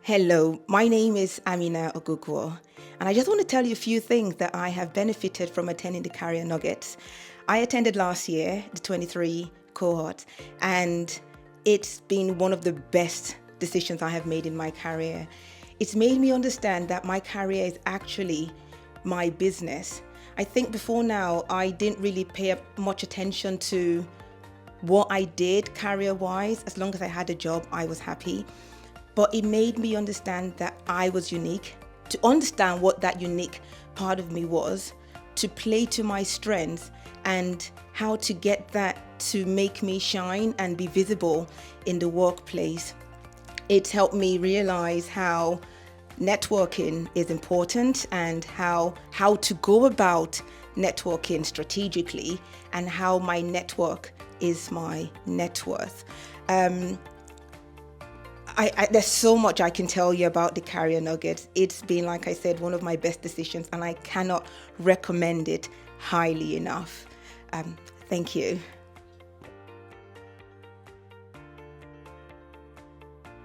Hello, my name is Amina Oguguo, and I just want to tell you a few things that I have benefited from attending the Career Nuggets. I attended last year, the 23 cohort, and it's been one of the best decisions I have made in my career. It's made me understand that my career is actually my business. I think before now, I didn't really pay much attention to what I did career-wise. As long as I had a job, I was happy. But it made me understand that I was unique, to understand what that unique part of me was, to play to my strengths and how to get that to make me shine and be visible in the workplace. It's helped me realize how networking is important and how to go about networking strategically and how my network is my net worth. There's so much I can tell you about the Career Nuggets. It's been, like I said, one of my best decisions, and I cannot recommend it highly enough. Thank you.